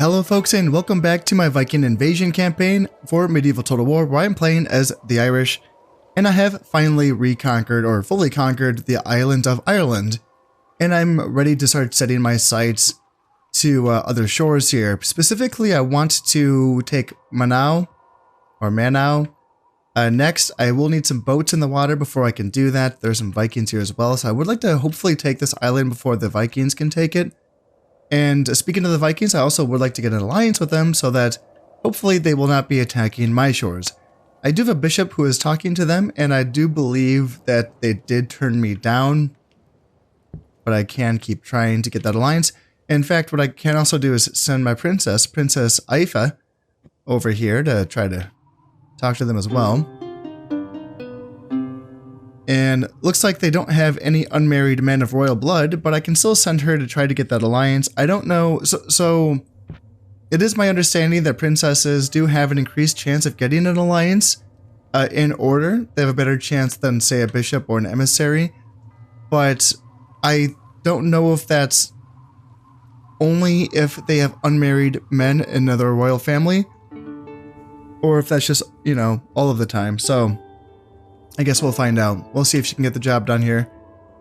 Hello folks and welcome back to my Viking invasion campaign for Medieval Total War, where I'm playing as the Irish, and I have finally reconquered or fully conquered the island of Ireland, and I'm ready to start setting my sights to other shores here. Specifically, I want to take Manau. Next, I will need some boats in the water before I can do that. There's some Vikings here as well, so I would like to hopefully take this island before the Vikings can take it. And speaking of the Vikings, I also would like to get an alliance with them so that hopefully they will not be attacking my shores. I do have a bishop who is talking to them, and I do believe that they did turn me down, but I can keep trying to get that alliance. In fact, what I can also do is send my Princess Aoife, over here to try to talk to them as well. And looks like they don't have any unmarried men of royal blood, but I can still send her to try to get that alliance. I don't know, so it is my understanding that princesses do have an increased chance of getting an alliance in order. They have a better chance than, say, a bishop or an emissary, but I don't know if that's only if they have unmarried men in their royal family, or if that's just, you know, all of the time. So I guess we'll find out. We'll see if she can get the job done here.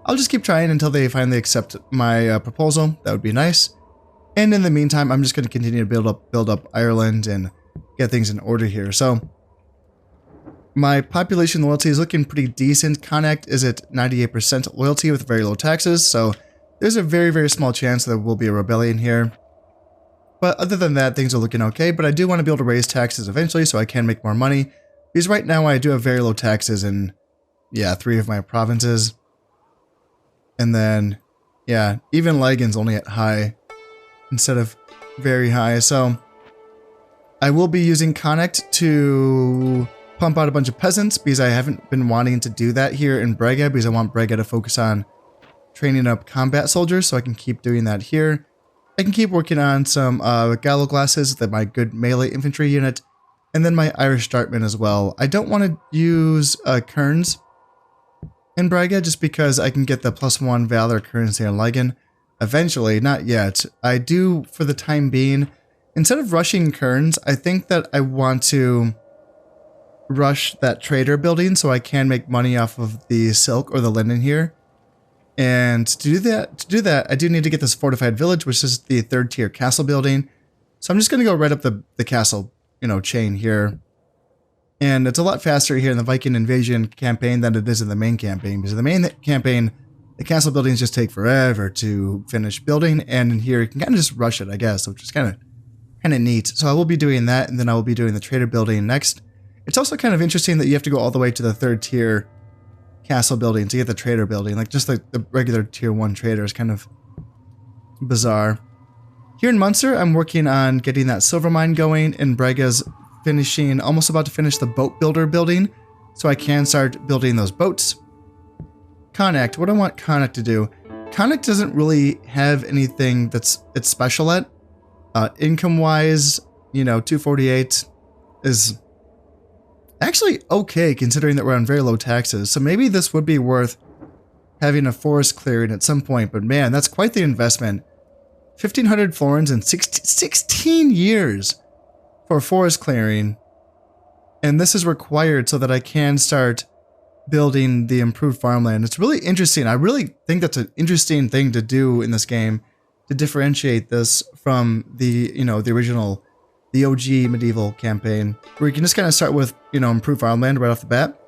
I'll just keep trying until they finally accept my proposal. That would be nice. And in the meantime, I'm just going to continue to build up Ireland and get things in order here. So my population loyalty is looking pretty decent. Connacht is at 98% loyalty with very low taxes. So there's a very, very small chance there will be a rebellion here. But other than that, things are looking okay. But I do want to be able to raise taxes eventually so I can make more money. Because right now I do have very low taxes in, 3 of my provinces. And then, even Leyden's only at high instead of very high. So I will be using Connacht to pump out a bunch of peasants because I haven't been wanting to do that here in Brega because I want Brega to focus on training up combat soldiers, so I can keep doing that here. I can keep working on some gallo glasses, my good melee infantry unit. And then my Irish Dartmen as well. I don't want to use Kerns in Brega just because I can get the +1 Valor currency on Leyden. Eventually, not yet. I do, for the time being, instead of rushing Kerns, I think that I want to rush that trader building so I can make money off of the silk or the linen here. And to do that, I do need to get this fortified village, which is the 3rd tier castle building. So I'm just going to go right up the castle chain here. And it's a lot faster here in the Viking invasion campaign than it is in the main campaign, because in the main campaign, the castle buildings just take forever to finish building, and in here you can kind of just rush it, I guess, which is kind of neat. So I will be doing that, and then I will be doing the trader building next. It's also kind of interesting that you have to go all the way to the 3rd tier castle building to get the trader building. Like, just like the regular tier 1 trader is kind of bizarre. Here in Munster, I'm working on getting that silver mine going, and Brega's almost about to finish the boat builder building, so I can start building those boats. Connacht, what do I want Connacht to do? Connacht doesn't really have anything it's special at. Income-wise, 248 is actually okay considering that we're on very low taxes, so maybe this would be worth having a forest clearing at some point, but man, that's quite the investment. 1,500 florins in 16 years for forest clearing. And this is required so that I can start building the improved farmland. It's really interesting. I really think that's an interesting thing to do in this game to differentiate this from the, the original, the OG medieval campaign, where you can just kind of start with, improved farmland right off the bat.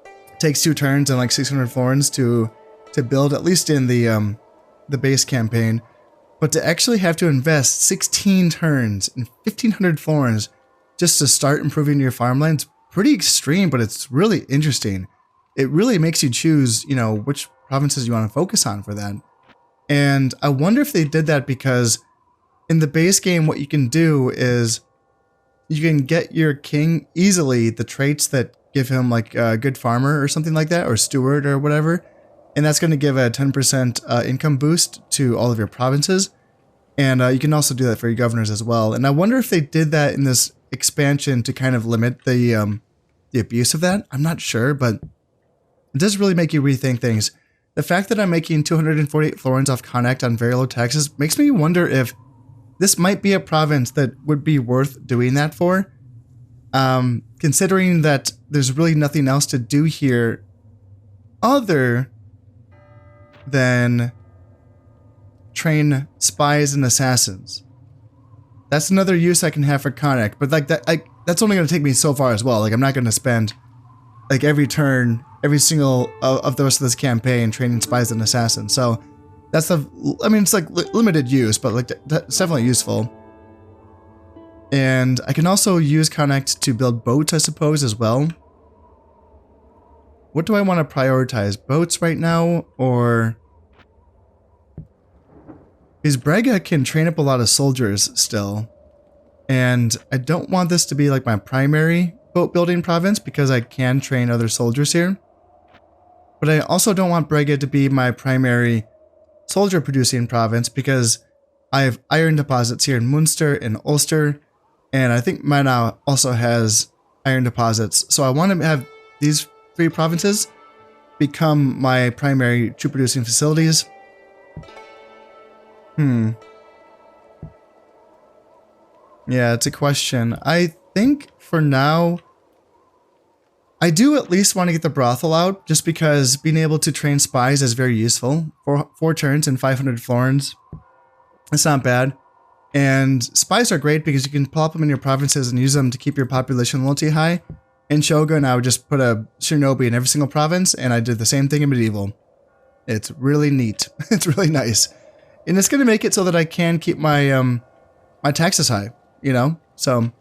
It takes 2 turns and like 600 florins to build, at least in the base campaign. But to actually have to invest 16 turns and 1,500 florins just to start improving your farmland is pretty extreme, but it's really interesting. It really makes you choose, which provinces you want to focus on for that. And I wonder if they did that because in the base game, what you can do is you can get your king easily the traits that give him like a good farmer or something like that, or steward or whatever. And that's going to give a 10% income boost to all of your provinces. And you can also do that for your governors as well. And I wonder if they did that in this expansion to kind of limit the abuse of that. I'm not sure, but it does really make you rethink things. The fact that I'm making 248 florins off Connacht on very low taxes makes me wonder if this might be a province that would be worth doing that for. Considering that there's really nothing else to do here other than train spies and assassins. That's another use I can have for Connacht, but like that's only going to take me so far as well. Like I'm not going to spend like every turn, every single of the rest of this campaign training spies and assassins. So that's I mean, it's like limited use, but like that's definitely useful. And I can also use Connacht to build boats, I suppose, as well. What do I want to prioritize? Boats right now, or... Because Brega can train up a lot of soldiers still. And I don't want this to be like my primary boat building province because I can train other soldiers here. But I also don't want Brega to be my primary soldier producing province because I have iron deposits here in Munster and Ulster. And I think Manau also has iron deposits. So I want to have these 3 provinces become my primary troop producing facilities. Yeah, it's a question. I think for now, I do at least want to get the brothel out just because being able to train spies is very useful. 4 turns and 500 florins. It's not bad. And spies are great because you can plop them in your provinces and use them to keep your population loyalty high. In Shogun, I would just put a shinobi in every single province, and I did the same thing in medieval. It's really neat. It's really nice. And it's going to make it so that I can keep my my taxes high, you know? So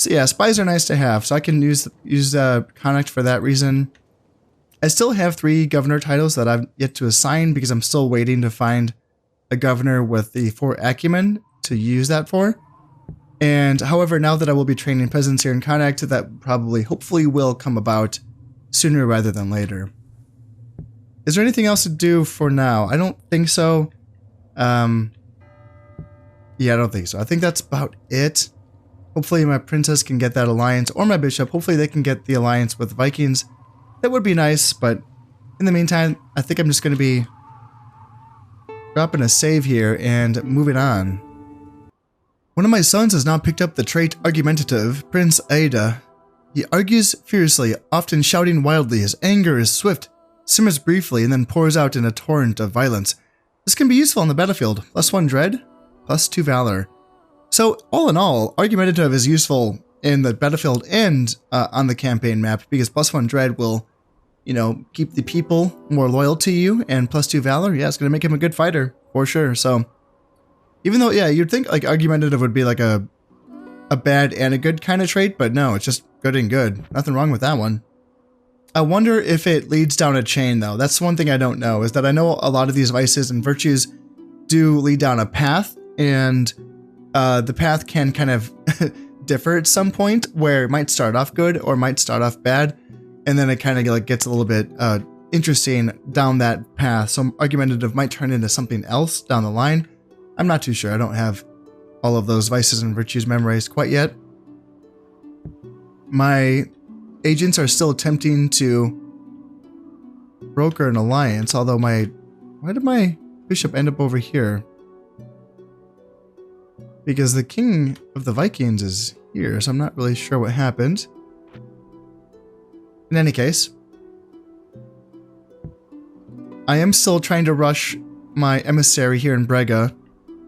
yeah, spies are nice to have, so I can use Connacht for that reason. I still have 3 governor titles that I've yet to assign because I'm still waiting to find a governor with the 4 acumen to use that for. And however, now that I will be training peasants here in Connacht, that probably, hopefully, will come about sooner rather than later. Is there anything else to do for now? I don't think so. Yeah, I don't think so. I think that's about it. Hopefully my princess can get that alliance, or my bishop. Hopefully they can get the alliance with the Vikings. That would be nice, but in the meantime, I think I'm just going to be dropping a save here and moving on. One of my sons has now picked up the trait argumentative, Prince Ada. He argues fiercely, often shouting wildly. His anger is swift, simmers briefly, and then pours out in a torrent of violence. This can be useful on the battlefield. +1 dread, +2 valor. So, all in all, argumentative is useful in the battlefield and on the campaign map because +1 dread will, you know, keep the people more loyal to you, and +2 valor, yeah, it's going to make him a good fighter, for sure. So, even though, yeah, you'd think like argumentative would be like a bad and a good kind of trait, but no, it's just good and good. Nothing wrong with that one. I wonder if it leads down a chain, though. That's one thing I don't know, is that I know a lot of these vices and virtues do lead down a path, and the path can kind of differ at some point, where it might start off good or might start off bad, and then it kind of like gets a little bit interesting down that path. So argumentative might turn into something else down the line. I'm not too sure. I don't have all of those vices and virtues memorized quite yet. My agents are still attempting to broker an alliance, although why did my bishop end up over here? Because the king of the Vikings is here, so I'm not really sure what happened. In any case, I am still trying to rush my emissary here in Brega,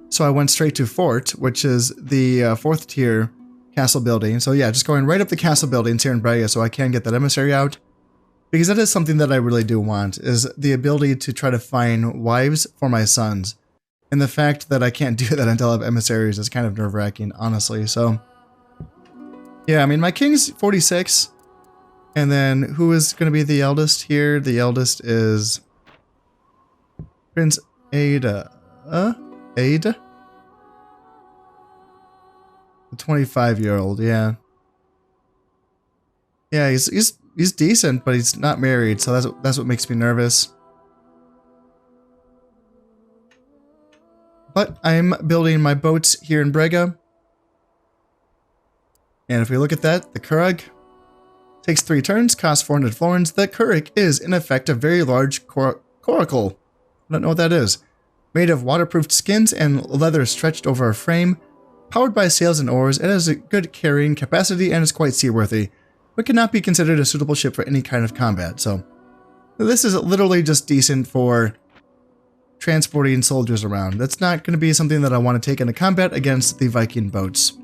so I went straight to Fort, which is the 4th tier castle building. So yeah, just going right up the castle buildings here in Brega so I can get that emissary out. Because that is something that I really do want, is the ability to try to find wives for my sons. And the fact that I can't do that until I have emissaries is kind of nerve-wracking, honestly. So yeah, I mean, my king's 46. And then who is going to be the eldest here? The eldest is Prince Ada. Ada? The 25-year-old, yeah. Yeah, he's decent, but he's not married, so that's what makes me nervous. But I'm building my boats here in Brega. And if we look at that, the Curragh takes 3 turns, costs 400 florins. The Curragh is, in effect, a very large coracle. I don't know what that is. Made of waterproof skins and leather stretched over a frame, powered by sails and oars, it has a good carrying capacity and is quite seaworthy, but cannot be considered a suitable ship for any kind of combat. So this is literally just decent for transporting soldiers around. That's not going to be something that I want to take into combat against the Viking boats.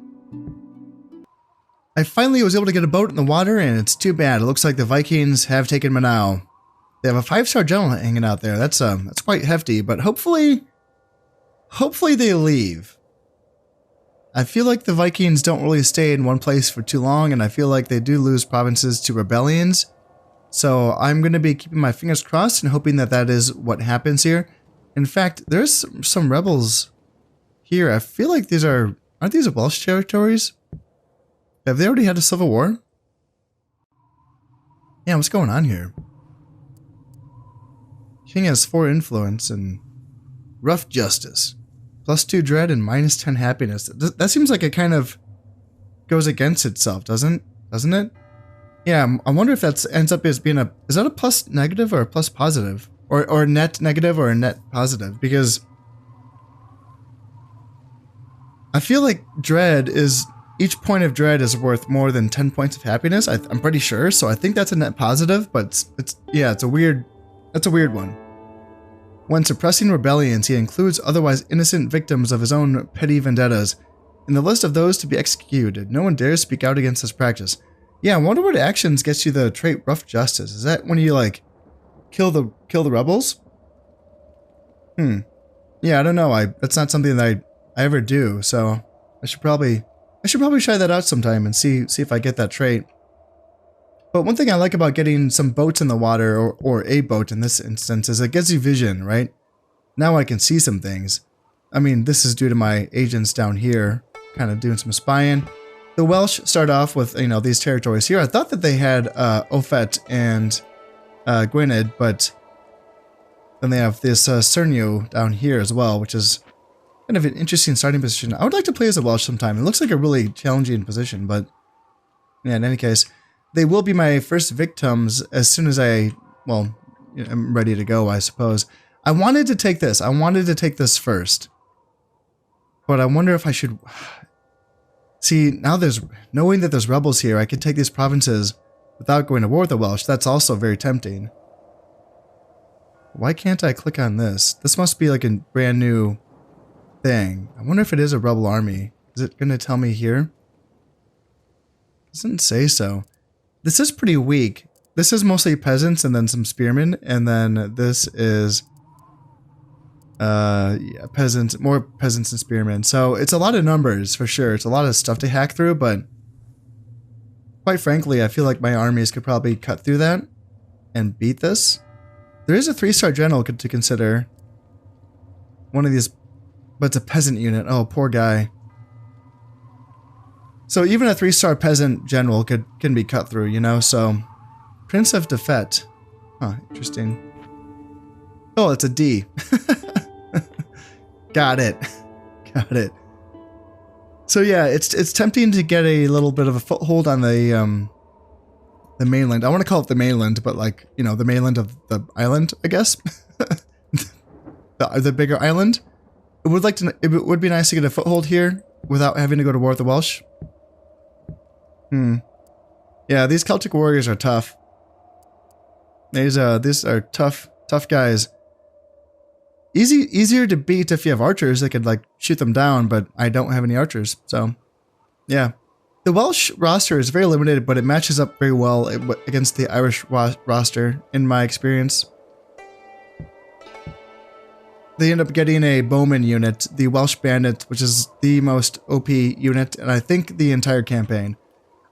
I finally was able to get a boat in the water, and it's too bad. It looks like the Vikings have taken Manau. They have a 5-star general hanging out there. That's quite hefty, but hopefully they leave. I feel like the Vikings don't really stay in one place for too long, and I feel like they do lose provinces to rebellions. So I'm going to be keeping my fingers crossed and hoping that that is what happens here. In fact, there's some rebels here. I feel like aren't these Welsh territories? Have they already had a civil war? Yeah, what's going on here? King has 4 influence and rough justice. +2 dread and -10 happiness. That seems like it kind of goes against itself, doesn't it? Yeah, I wonder if that ends up as being is that a plus negative or a plus positive? Or a net negative or a net positive? Because I feel like dread each point of dread is worth more than 10 points of happiness. I'm pretty sure, so I think that's a net positive, but it's a weird one. When suppressing rebellions, he includes otherwise innocent victims of his own petty vendettas in the list of those to be executed. No one dares speak out against this practice. Yeah, I wonder what actions gets you the trait rough justice. Is that when you like kill the rebels? Yeah, I don't know. That's not something that I ever do, so I should probably try that out sometime and see if I get that trait. But one thing I like about getting some boats in the water, or a boat in this instance, is it gives you vision, right? Now I can see some things. I mean, this is due to my agents down here, kind of doing some spying. The Welsh start off with, these territories here. I thought that they had Ofet and Gwynedd, but then they have this Cernu down here as well, which is kind of an interesting starting position. I would like to play as a Welsh sometime. It looks like a really challenging position, but yeah, in any case, they will be my first victims as soon as I'm ready to go, I suppose. I wanted to take this. I wanted to take this first. But I wonder if I should... See, now knowing that there's rebels here, I could take these provinces without going to war with the Welsh. That's also very tempting. Why can't I click on this? This must be like a brand new thing. I wonder if it is a rebel army. Is it going to tell me here? Doesn't say so. This is pretty weak. This is mostly peasants and then some spearmen, and then this is peasants, more peasants and spearmen. So it's a lot of numbers for sure. It's a lot of stuff to hack through, but quite frankly, I feel like my armies could probably cut through that and beat this. There is a 3-star general to consider. One of these, but it's a peasant unit. Oh, poor guy. So even a 3-star peasant general can be cut through, so Prince of Defet. Huh, interesting. Oh, it's a D. Got it. So yeah, it's tempting to get a little bit of a foothold on the mainland. I want to call it the mainland, but the mainland of the island, I guess. the bigger island. It would be nice to get a foothold here without having to go to war with the Welsh. Yeah, these Celtic warriors are tough. These are tough guys. Easier to beat if you have archers that could shoot them down, but I don't have any archers, so yeah. The Welsh roster is very limited, but it matches up very well against the Irish roster, in my experience. They end up getting a bowman unit, the Welsh bandit, which is the most OP unit, and I think the entire campaign.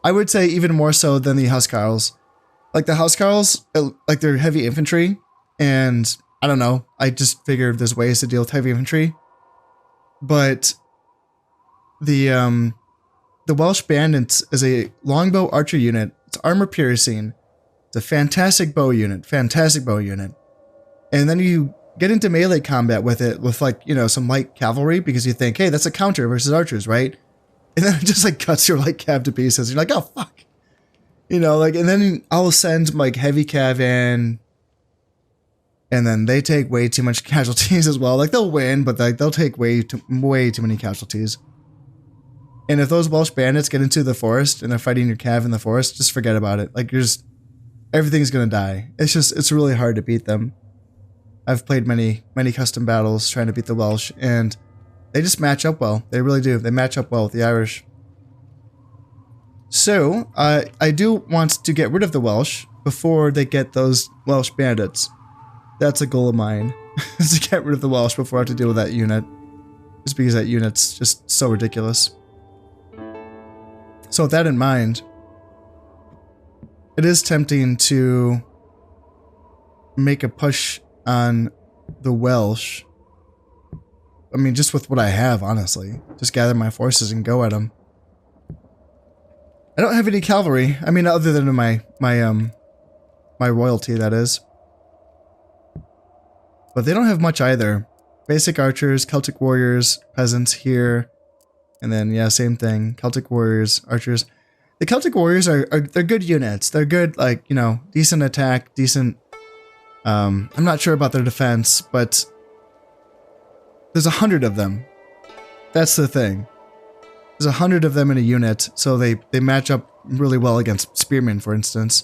I would say even more so than the Housecarls. The Housecarls, they're heavy infantry, and I don't know, I just figured there's ways to deal with heavy infantry. But the Welsh bandits is a longbow archer unit. It's armor piercing. It's a fantastic bow unit. And then you get into melee combat with it with some light cavalry because you think, hey, that's a counter versus archers, right? And then it just cuts your light cav to pieces. You're like, oh fuck. And then I'll send heavy cav in. And then they take way too much casualties as well. Like they'll win, but like they'll take way too many casualties. And if those Welsh bandits get into the forest and they're fighting your cav in the forest, just forget about it. Like everything's gonna die. It's really hard to beat them. I've played many custom battles trying to beat the Welsh, and they just match up well. They really do. They match up well with the Irish. So I do want to get rid of the Welsh before they get those Welsh bandits. That's a goal of mine, is to get rid of the Welsh before I have to deal with that unit. Just because that unit's just so ridiculous. So with that in mind, it is tempting to make a push on the Welsh. I mean, just with what I have, honestly. Just gather my forces and go at them. I don't have any cavalry. I mean, other than my royalty, that is. But they don't have much either. Basic archers, Celtic warriors, peasants here. And then, yeah, same thing. Celtic warriors, archers. The Celtic warriors they're good units. They're good, like, you know, decent attack, decent... I'm not sure about their defense, but... There's 100 of them. That's the thing. There's 100 of them in a unit, so they match up really well against spearmen, for instance.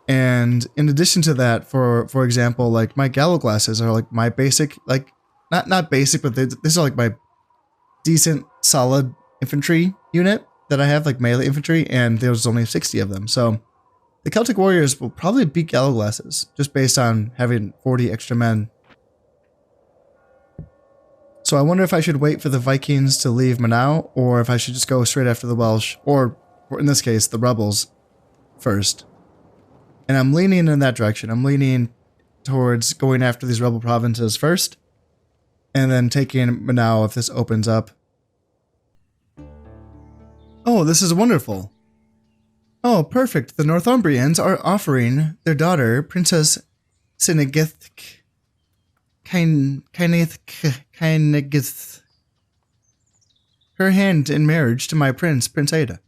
And in addition to that, for example, like my gallow glasses are like my basic, like not basic, but these are like my decent, solid infantry unit that I have, like melee infantry, and there's only 60 of them. So the Celtic warriors will probably beat gallow glasses just based on having 40 extra men. So I wonder if I should wait for the Vikings to leave Manau, or if I should just go straight after the Welsh, or in this case, the rebels first. And I'm leaning in that direction. I'm leaning towards going after these rebel provinces first, and then taking Manau if this opens up. Oh, this is wonderful. Oh, perfect. The Northumbrians are offering their daughter, Princess Sinigith, her hand in marriage to my prince, Prince Ada.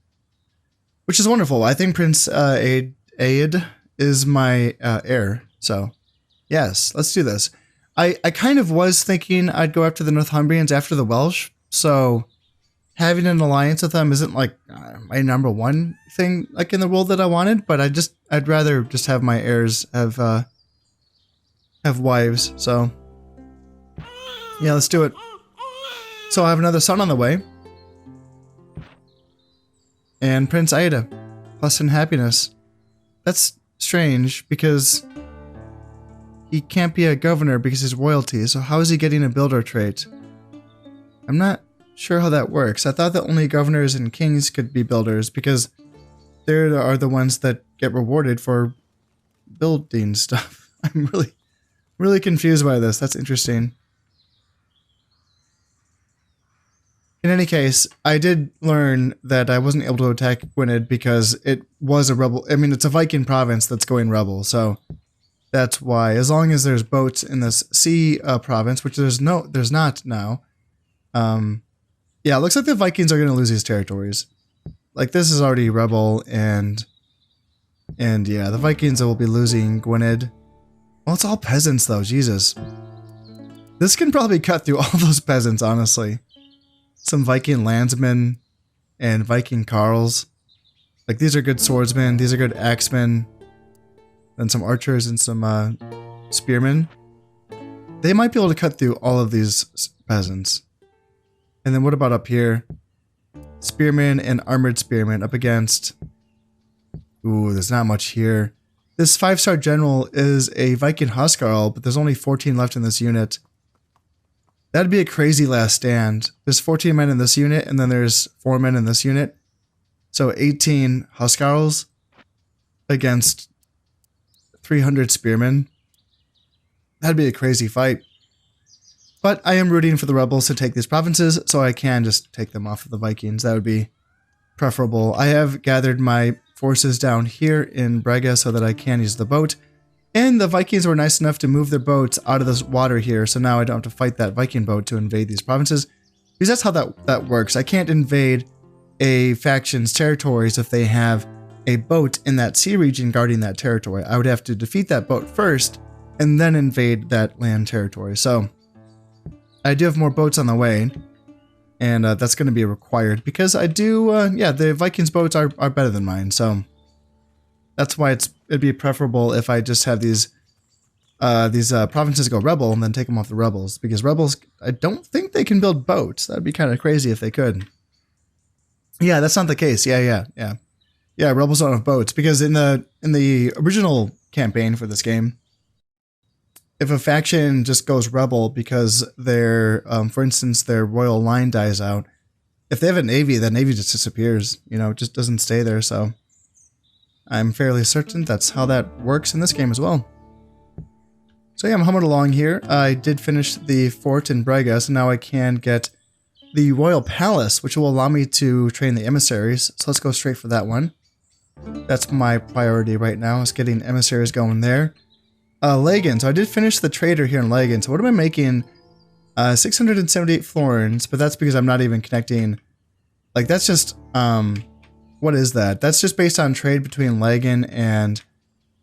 Which is wonderful. I think Prince Aed is my heir. So, yes, let's do this. I kind of was thinking I'd go after the Northumbrians after the Welsh. So, having an alliance with them isn't like my number one thing like in the world that I wanted. But I'd rather just have my heirs have wives. So, yeah, let's do it. So I have another son on the way. And Prince Aida, plus in happiness. That's strange because he can't be a governor because he's royalty. So how is he getting a builder trait? I'm not sure how that works. I thought that only governors and kings could be builders because they are the ones that get rewarded for building stuff. I'm really confused by this. That's interesting. In any case, I did learn that I wasn't able to attack Gwynedd because it was a rebel. I mean, it's a Viking province that's going rebel, so that's why. As long as there's boats in this sea province, which there's not now. Yeah, it looks like the Vikings are going to lose these territories. Like this is already rebel, and yeah, the Vikings will be losing Gwynedd. Well, it's all peasants though. Jesus, this can probably cut through all those peasants, honestly. Some Viking landsmen and Viking carls. Like these are good swordsmen, these are good axemen. Then some archers and some spearmen. They might be able to cut through all of these peasants. And then what about up here? Spearmen and armored spearmen up against... Ooh, there's not much here. This 5-star general is a Viking huscarl, but there's only 14 left in this unit. That'd be a crazy last stand. There's 14 men in this unit, and then there's 4 men in this unit. So 18 huscarls against 300 spearmen. That'd be a crazy fight. But I am rooting for the rebels to take these provinces, so I can just take them off of the Vikings. That would be preferable. I have gathered my forces down here in Brega so that I can use the boat. And the Vikings were nice enough to move their boats out of this water here, so now I don't have to fight that Viking boat to invade these provinces. Because that's how that works. I can't invade a faction's territories if they have a boat in that sea region guarding that territory. I would have to defeat that boat first, and then invade that land territory. So I do have more boats on the way, and that's going to be required because I do, yeah, the Vikings boats are better than mine. So that's why it'd be preferable if I just have these provinces go rebel and then take them off the rebels, because rebels, I don't think they can build boats. That'd be kind of crazy if they could. Yeah, that's not the case. Yeah, rebels don't have boats, because in the original campaign for this game, if a faction just goes rebel because their, for instance, their royal line dies out, if they have a navy, that navy just disappears. You know, it just doesn't stay there. So I'm fairly certain that's how that works in this game as well. So yeah, I'm humming along here. I did finish the fort in Brega, so now I can get the royal palace, which will allow me to train the emissaries. So let's go straight for that one. That's my priority right now, is getting emissaries going there. Lagan. So I did finish the trader here in Lagan. So what am I making? 678 florins, but that's because I'm not even connecting. Like, that's just, what is that? That's just based on trade between Lagan and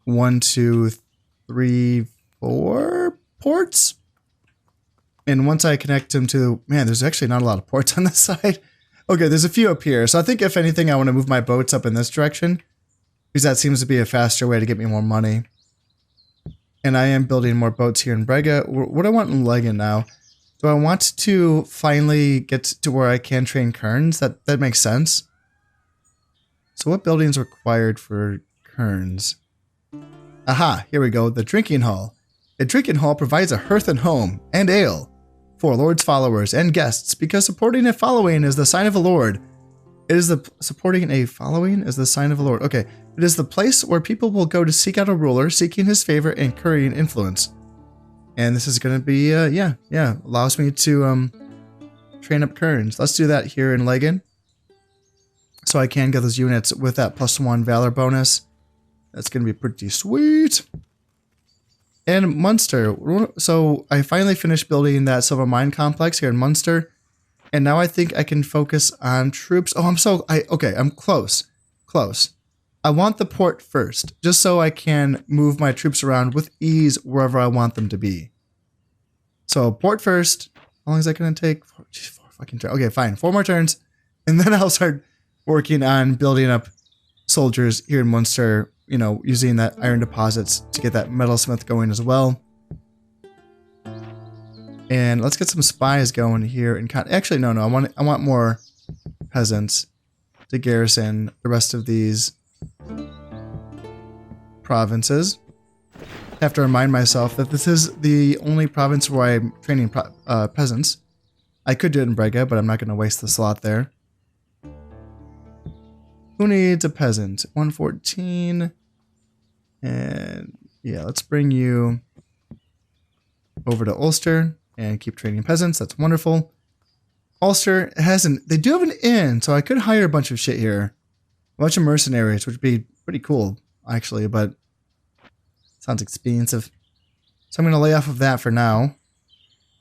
1, 2, 3, 4 ports. And once I connect them to, man, there's actually not a lot of ports on this side. Okay, there's a few up here. So I think if anything, I want to move my boats up in this direction, because that seems to be a faster way to get me more money. And I am building more boats here in Brega. What do I want in Lagan now? Do I want to finally get to where I can train Kerns? That makes sense. So what buildings are required for Kerns? Aha, here we go. The drinking hall. A drinking hall provides a hearth and home, and ale, for Lord's followers and guests, because supporting a following is the sign of a lord. Supporting a following is the sign of a lord. Okay, it is the place where people will go to seek out a ruler, seeking his favor and currying influence. And this is going to be, yeah, allows me to train up Kerns. Let's do that here in Lagan, so I can get those units with that +1 valor bonus. That's going to be pretty sweet. And Munster. So I finally finished building that silver mine complex here in Munster. And now I think I can focus on troops. Oh, okay, I'm close. I want the port first, just so I can move my troops around with ease wherever I want them to be. So port first. How long is that going to take? 4 fucking turns. Okay, fine. 4 more turns. And then I'll start working on building up soldiers here in Munster, you know, using that iron deposits to get that metalsmith going as well. And let's get some spies going here. And actually, no. I want more peasants to garrison the rest of these provinces. I have to remind myself that this is the only province where I'm training peasants. I could do it in Brega, but I'm not going to waste the slot there. Who needs a peasant? 114. And yeah, let's bring you over to Ulster and keep training peasants. That's wonderful. Ulster they do have an inn, so I could hire a bunch of shit here. A bunch of mercenaries, which would be pretty cool, actually, but sounds expensive. So I'm going to lay off of that for now.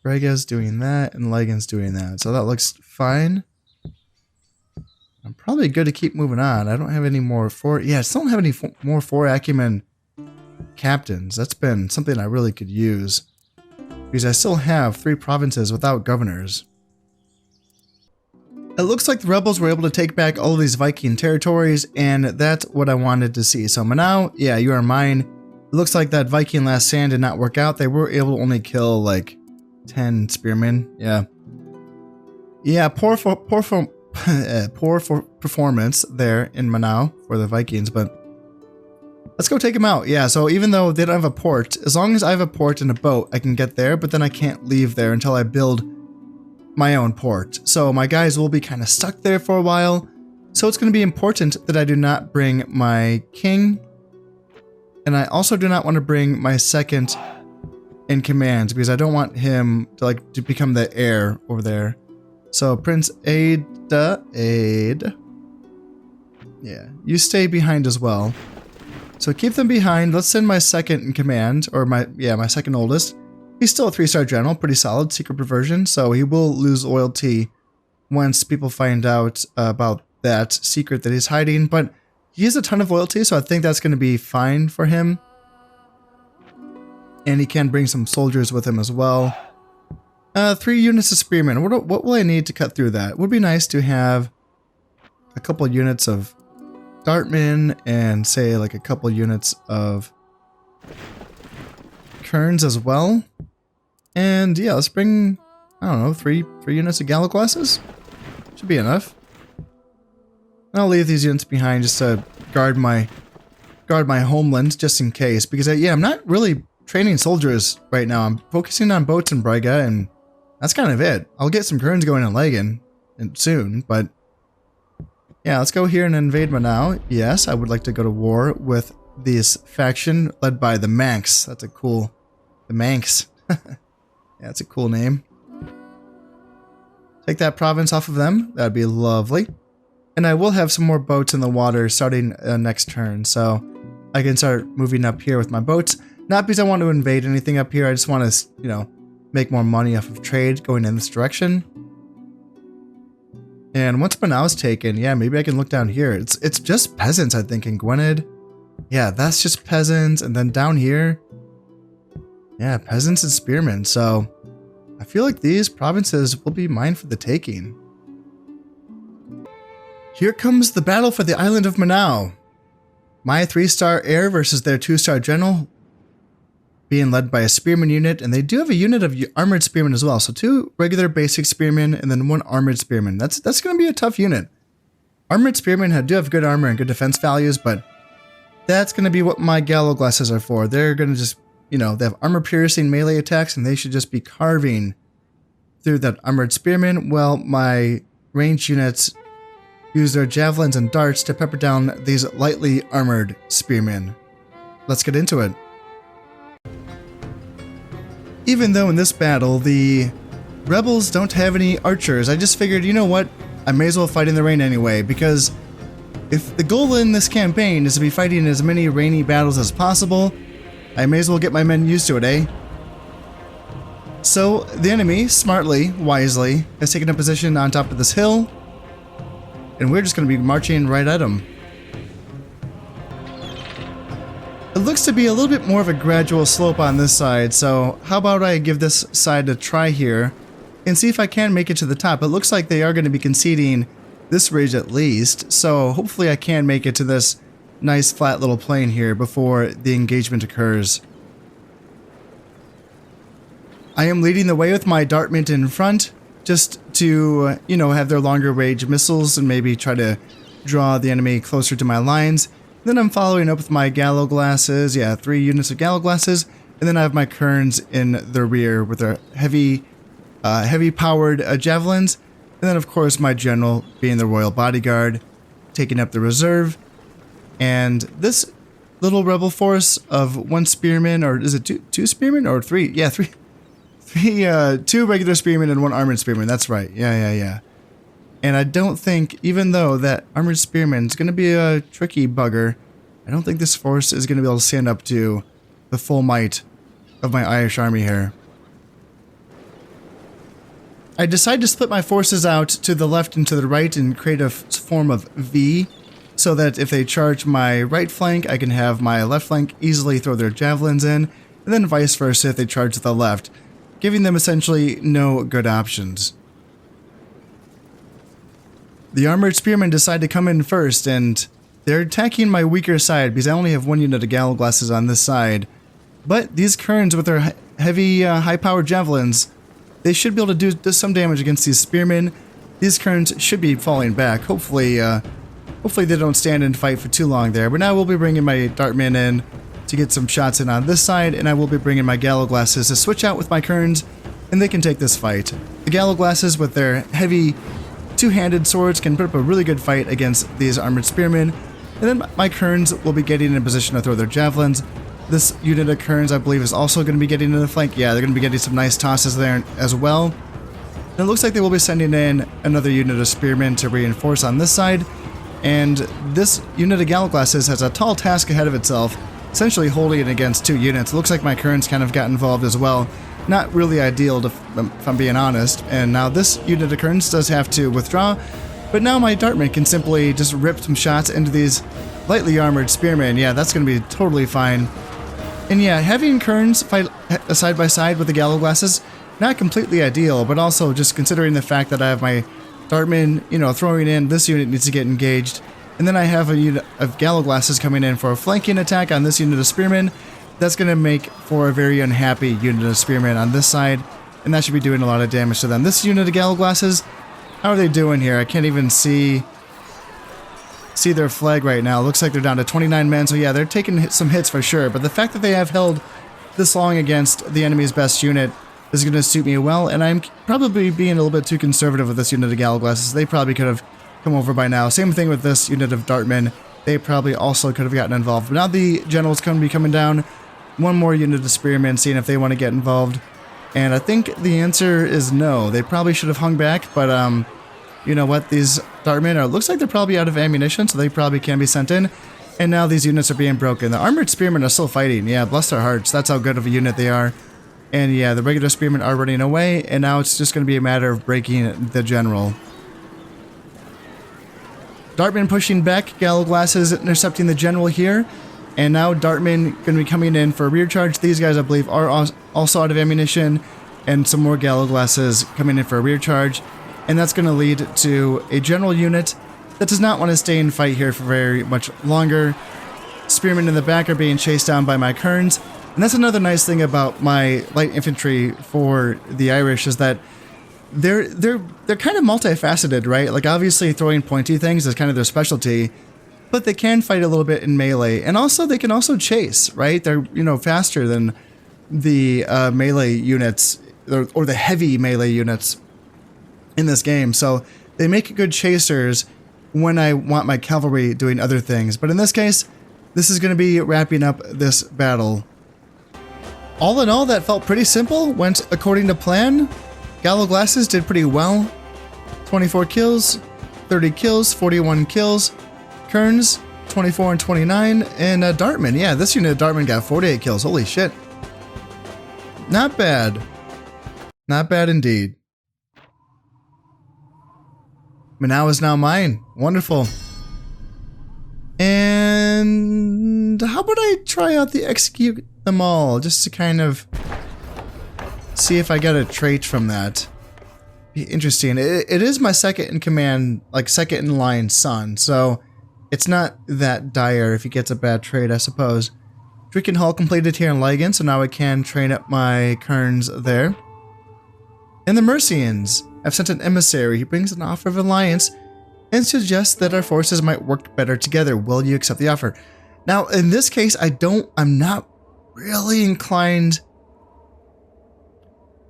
Brega's doing that, and Lagan's doing that. So that looks fine. I'm probably good to keep moving on. I don't have any more I still don't have any more 4 acumen captains. That's been something I really could use, because I still have 3 provinces without governors. It looks like the rebels were able to take back all of these Viking territories, and that's what I wanted to see. So Manau, yeah, you are mine. It looks like that Viking last stand did not work out. They were able to only kill like 10 spearmen. Yeah, poor performance there in Manau for the Vikings, but let's go take them out. Yeah, so even though they don't have a port, as long as I have a port and a boat, I can get there, but then I can't leave there until I build my own port. So my guys will be kind of stuck there for a while. So it's going to be important that I do not bring my king, and I also do not want to bring my second in command, because I don't want him to become the heir over there. So Prince Ada, yeah, you stay behind as well. So keep them behind. Let's send my second in command, or my second oldest. He's still a 3-star general, pretty solid, secret perversion, so he will lose loyalty once people find out about that secret that he's hiding, but he has a ton of loyalty, so I think that's going to be fine for him. And he can bring some soldiers with him as well. 3 units of spearmen. What will I need to cut through that? It would be nice to have a couple units of dartmen and say like a couple units of kerns as well. And yeah, let's bring, I don't know, three units of gallowglasses. Should be enough. I'll leave these units behind just to guard my homeland just in case, because yeah, I'm not really training soldiers right now. I'm focusing on boats in Brega, and that's kind of it. I'll get some kerns going in Lagan soon, but yeah, let's go here and invade Manau. Yes, I would like to go to war with this faction led by the Manx. That's a cool, the Manx. Yeah, that's a cool name. Take that province off of them. That'd be lovely. And I will have some more boats in the water starting next turn, so I can start moving up here with my boats. Not because I want to invade anything up here, I just want to, you know, make more money off of trade going in this direction. And once Manau is taken, yeah, maybe I can look down here. It's just peasants, I think, in Gwynedd. Yeah, that's just peasants, and then down here, yeah, peasants and spearmen. So I feel like these provinces will be mine for the taking. Here comes the battle for the island of Manau. My 3-star heir versus their 2-star general, being led by a spearman unit, and they do have a unit of armored spearmen as well. So 2 regular basic spearmen and then 1 armored spearman. That's going to be a tough unit. Armored spearmen do have good armor and good defense values, but that's going to be what my gallowglasses are for. They're going to just, you know, they have armor piercing melee attacks, and they should just be carving through that armored spearman. Well, my ranged units use their javelins and darts to pepper down these lightly armored spearmen. Let's get into it. Even though in this battle the rebels don't have any archers, I just figured, you know what, I may as well fight in the rain anyway, because if the goal in this campaign is to be fighting as many rainy battles as possible, I may as well get my men used to it, eh? So the enemy, smartly, wisely, has taken a position on top of this hill, and we're just going to be marching right at them. It looks to be a little bit more of a gradual slope on this side, so how about I give this side a try here and see if I can make it to the top. It looks like they are going to be conceding this ridge at least, so hopefully I can make it to this nice flat little plain here before the engagement occurs. I am leading the way with my dartmen in front, just to, you know, have their longer range missiles and maybe try to draw the enemy closer to my lines. Then I'm following up with my gallowglasses, yeah, 3 units of gallowglasses, and then I have my kerns in the rear with their heavy powered javelins, and then of course my general being the royal bodyguard, taking up the reserve. And this little rebel force of 1 spearman, or is it two spearmen or 3? Yeah, 3. 2 regular spearmen and 1 armored spearman. That's right. Yeah. And I don't think, even though that armored spearman is going to be a tricky bugger, I don't think this force is going to be able to stand up to the full might of my Irish army here. I decided to split my forces out to the left and to the right and create a form of V, so that if they charge my right flank, I can have my left flank easily throw their javelins in, and then vice versa if they charge to the left, giving them essentially no good options. The armored spearmen decide to come in first, and they're attacking my weaker side because I only have 1 unit of gallowglasses on this side. But these kerns with their heavy, high-powered javelins, they should be able to do some damage against these spearmen. These kerns should be falling back. Hopefully they don't stand and fight for too long there. But now we'll be bringing my dartmen in to get some shots in on this side, and I will be bringing my gallowglasses to switch out with my kerns, and they can take this fight. The gallowglasses with their heavy 2-handed swords can put up a really good fight against these armored spearmen, and then my kerns will be getting in a position to throw their javelins. This unit of kerns, I believe, is also going to be getting in the flank. Yeah, they're going to be getting some nice tosses there as well. And it looks like they will be sending in another unit of spearmen to reinforce on this side, and this unit of gallowglasses has a tall task ahead of itself, essentially holding it against 2 units. It looks like my kerns kind of got involved as well. Not really ideal, if I'm being honest. And now this unit of kerns does have to withdraw, but now my dartmen can simply just rip some shots into these lightly armored spearmen. Yeah, that's going to be totally fine. And yeah, having Kerns fight side by side with the Gallow Glasses, not completely ideal, but also just considering the fact that I have my Dartman, you know, throwing in, this unit needs to get engaged. And then I have a unit of Gallow Glasses coming in for a flanking attack on this unit of Spearmen. That's going to make for a very unhappy unit of Spearmen on this side, and that should be doing a lot of damage to them. This unit of Gallow Glasses, how are they doing here? I can't even see their flag right now. Looks like they're down to 29 men, so yeah, they're taking some hits for sure. But the fact that they have held this long against the enemy's best unit is going to suit me well, and I'm probably being a little bit too conservative with this unit of Gallow Glasses. They probably could have come over by now. Same thing with this unit of Dartmen. They probably also could have gotten involved. But now the general's going to be coming down. One more unit of Spearmen, seeing if they want to get involved. And I think the answer is no. They probably should have hung back, but you know what? These Dartmen looks like they're probably out of ammunition, so they probably can be sent in. And now these units are being broken. The armored Spearmen are still fighting. Yeah, bless their hearts. That's how good of a unit they are. And yeah, the regular Spearmen are running away, and now it's just going to be a matter of breaking the general. Dartmen pushing back, Gallow Glasses intercepting the general here. And now Dartmen going to be coming in for a rear charge. These guys, I believe, are also out of ammunition. And some more Gallow Glasses coming in for a rear charge. And that's going to lead to a general unit that does not want to stay and fight here for very much longer. Spearmen in the back are being chased down by my Kerns. And that's another nice thing about my light infantry for the Irish, is that they're kind of multifaceted, right? Like, obviously throwing pointy things is kind of their specialty, but they can fight a little bit in melee, and also they can also chase, right? They're, you know, faster than the melee units or the heavy melee units in this game. So they make good chasers when I want my cavalry doing other things. But in this case, this is going to be wrapping up this battle. All in all, that felt pretty simple, went according to plan. Gallow Glasses did pretty well. 24 kills, 30 kills, 41 kills. Kerns, 24 and 29. And Dartman, yeah, this unit of Dartman got 48 kills. Holy shit. Not bad. Not bad indeed. Manau is now mine. Wonderful. And how about I try out the execute them all, just to kind of see if I get a trait from that. Be interesting. It is my second in command, like second in line son, so it's not that dire if he gets a bad trait, I suppose. Drinking Hall completed here in Ligan, so now I can train up my Kerns there. And the Mercians. I've sent an emissary. He brings an offer of alliance and suggests that our forces might work better together. Will you accept the offer? Now, in this case, I'm not really inclined.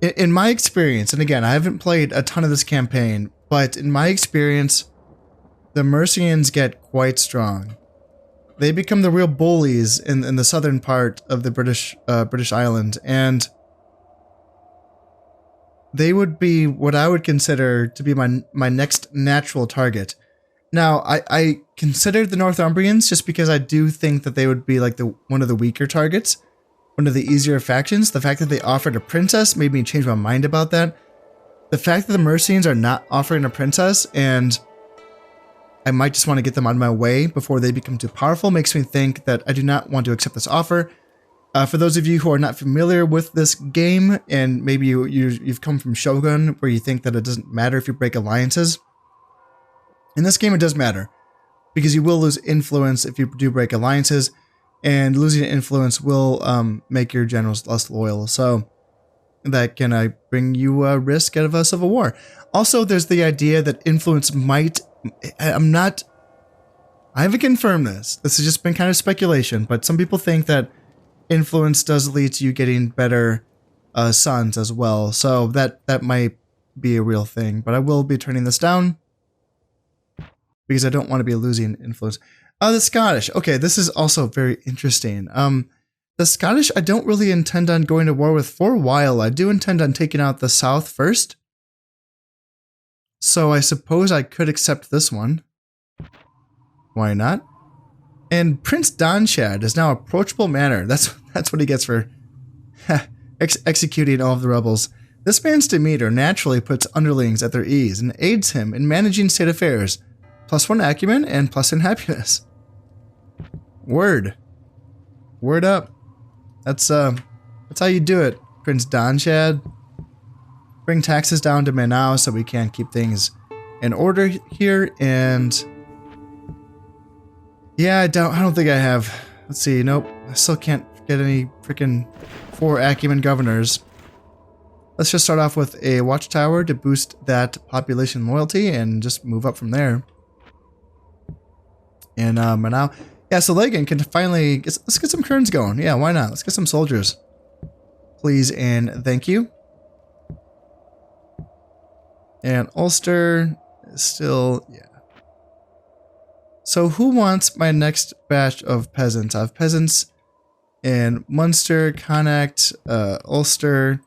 In my experience, and again, I haven't played a ton of this campaign, but in my experience, the Mercians get quite strong. They become the real bullies in the southern part of the British island, and they would be what I would consider to be my next natural target. Now, I considered the Northumbrians just because I do think that they would be like one of the weaker targets, one of the easier factions. The fact that they offered a princess made me change my mind about that. The fact that the Mercians are not offering a princess, and I might just want to get them out of my way before they become too powerful, makes me think that I do not want to accept this offer. For those of you who are not familiar with this game, and maybe you've come from Shogun, where you think that it doesn't matter if you break alliances, in this game it does matter, because you will lose influence if you do break alliances, and losing influence will make your generals less loyal, so that can bring you a risk out of a civil war. Also, there's the idea that influence might... I haven't confirmed this. This has just been kind of speculation, but some people think that influence does lead to you getting better sons as well. So that might be a real thing. But I will be turning this down because I don't want to be losing influence. The Scottish. Okay, this is also very interesting. The Scottish, I don't really intend on going to war with for a while. I do intend on taking out the South first. So I suppose I could accept this one. Why not? And Prince Donshad is now approachable manner. That's what he gets for executing all of the rebels. This man's demeanor naturally puts underlings at their ease and aids him in managing state affairs. +1 acumen and +1 happiness. Word up. That's how you do it, Prince Donchad. Bring taxes down to Manau so we can keep things in order here. And yeah, I don't think I have. Let's see. Nope. I still can't get any freaking 4 acumen governors. Let's just start off with a watchtower to boost that population loyalty and just move up from there. And Manau. Yeah, so Lagan can finally let's get some kerns going. Yeah, why not? Let's get some soldiers. Please and thank you. And Ulster is still, yeah. So who wants my next batch of peasants? I have peasants in Munster, Connacht, Ulster.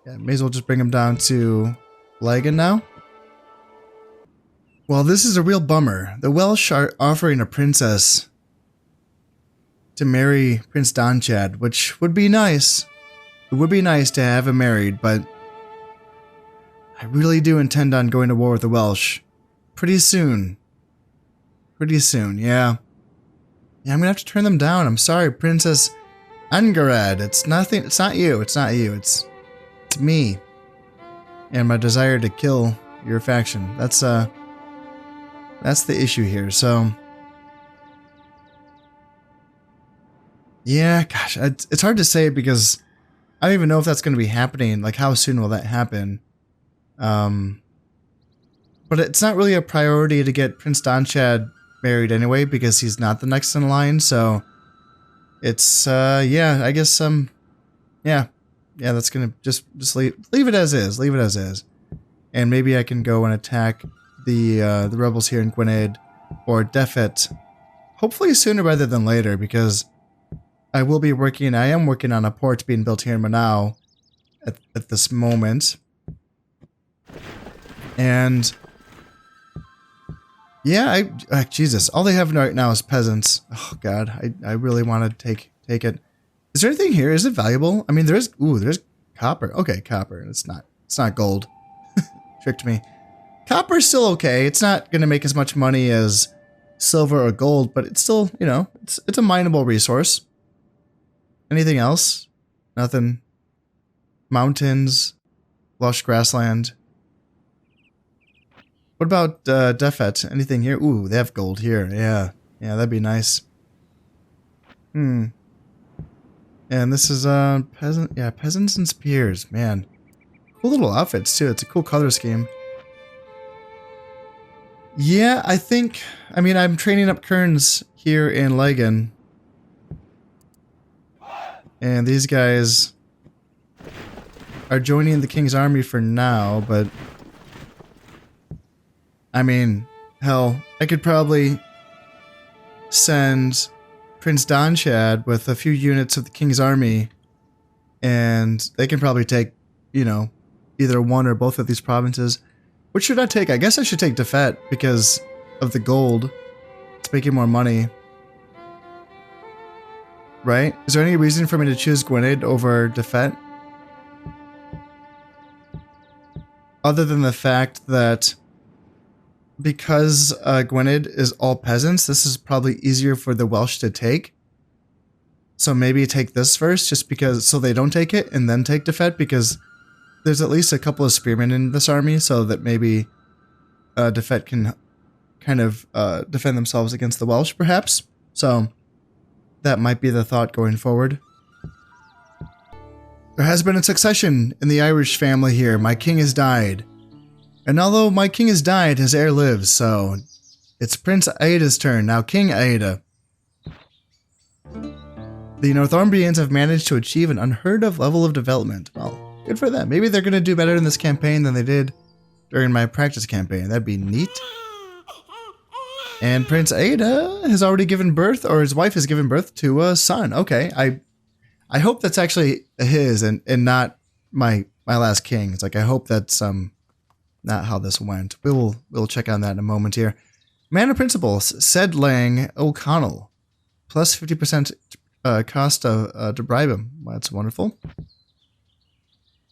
Yeah, may as well just bring them down to Lagan now. Well, this is a real bummer. The Welsh are offering a princess to marry Prince Donchad, which would be nice. It would be nice to have him married, but I really do intend on going to war with the Welsh. Pretty soon. Pretty soon, yeah. Yeah, I'm gonna have to turn them down. I'm sorry, Princess Angarad. It's nothing. It's not you. It's not you. It's me. And my desire to kill your faction. That's the issue here. So yeah, gosh, it's hard to say because I don't even know if that's going to be happening. Like, how soon will that happen? But it's not really a priority to get Prince Donchad married anyway because he's not the next in line. So it's yeah, I guess yeah, that's gonna just leave it as is. Leave it as is, and maybe I can go and attack the rebels here in Gwynedd or Defet, hopefully sooner rather than later, because I am working on a port being built here in Manau at this moment. And yeah, Jesus, all they have right now is peasants. Oh God, I really want to take it. Is there anything here? Is it valuable? I mean, there's copper. Okay, copper. It's not gold. Tricked me. Copper's still okay. It's not going to make as much money as silver or gold, but it's still, you know, it's a mineable resource. Anything else? Nothing. Mountains, lush grassland. What about Defet? Anything here? Ooh, they have gold here. Yeah, that'd be nice. And this is peasant. Yeah, peasants and spears. Man, cool little outfits too. It's a cool color scheme. Yeah, I mean, I'm training up kerns here in Lagan. And these guys are joining the king's army for now, but I mean, hell, I could probably send Prince Donchad with a few units of the king's army, and they can probably take, you know, either one or both of these provinces. Which should I take? I guess I should take Defet because of the gold. It's making more money. Right? Is there any reason for me to choose Gwynedd over Defet? Other than the fact that because Gwynedd is all peasants, this is probably easier for the Welsh to take. So maybe take this first, just because, so they don't take it, and then take Defet, because there's at least a couple of spearmen in this army, so that maybe Defet can kind of defend themselves against the Welsh, perhaps. So that might be the thought going forward. There has been a succession in the Irish family here. My king has died. And although my king has died, his heir lives, so it's Prince Aida's turn. Now, King Aida. The Northumbrians have managed to achieve an unheard of level of development. Well, good for them. Maybe they're going to do better in this campaign than they did during my practice campaign. That'd be neat. And Prince Aida has already given birth, or his wife has given birth to a son. Okay, I hope that's actually his and not my last king. It's like, I hope that's not how this went. We'll check on that in a moment here. Mana Principles, said Lang O'Connell. Plus 50% cost to bribe him. Well, that's wonderful.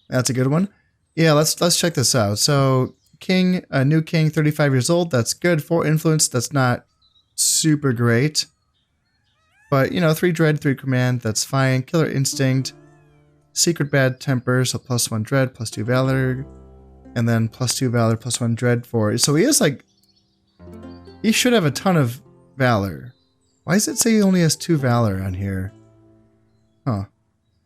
That's a good one. Yeah, let's check this out. So, king, a new king, 35 years old. That's good. 4 influence. That's not super great. But, you know, 3 dread, 3 command, that's fine. Killer instinct, secret bad temper, so +1 dread, +2 valor, and then +2 valor, +1 dread for. So he is like, he should have a ton of valor. Why does it say he only has 2 valor on here? Huh,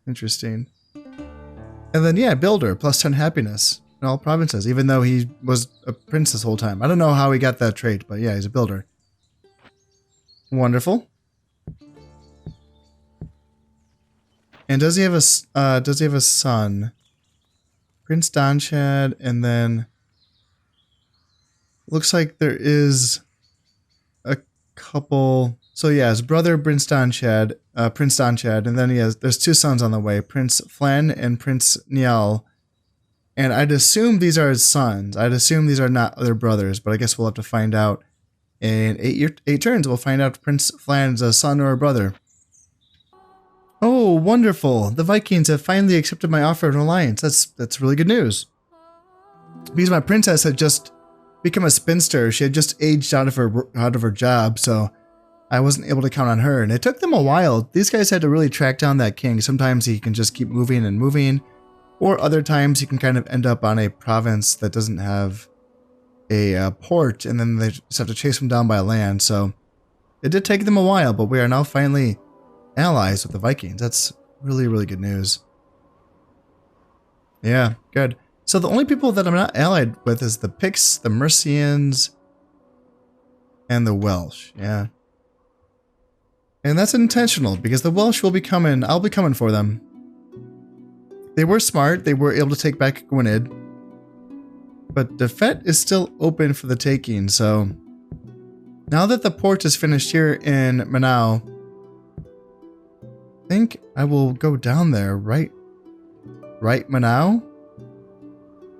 interesting. And then, yeah, builder, +10 happiness in all provinces, even though he was a prince this whole time. I don't know how he got that trait, but yeah, he's a builder. Wonderful. And does he have a son? Prince Donchad, and then looks like there is a couple. So yeah, his brother Prince Donchad, and then there's 2 sons on the way, Prince Flan and Prince Niall. And I'd assume these are his sons. I'd assume these are not their brothers, but I guess we'll have to find out in 8 turns. We'll find out if Prince Flan's a son or a brother. Oh, wonderful! The Vikings have finally accepted my offer of an alliance. That's really good news. Because my princess had just become a spinster. She had just aged out of her job, so I wasn't able to count on her. And it took them a while. These guys had to really track down that king. Sometimes he can just keep moving and moving, or other times he can kind of end up on a province that doesn't have a port, and then they just have to chase him down by land. So it did take them a while, but we are now finally allies with the Vikings. That's really, really good news. Yeah, good. So the only people that I'm not allied with is the Picts, the Mercians, and the Welsh. Yeah. And that's intentional, because the Welsh will be coming. I'll be coming for them. They were smart. They were able to take back Gwynedd. But Defet is still open for the taking, so now that the port is finished here in Manau, I think I will go down there, right, Manau?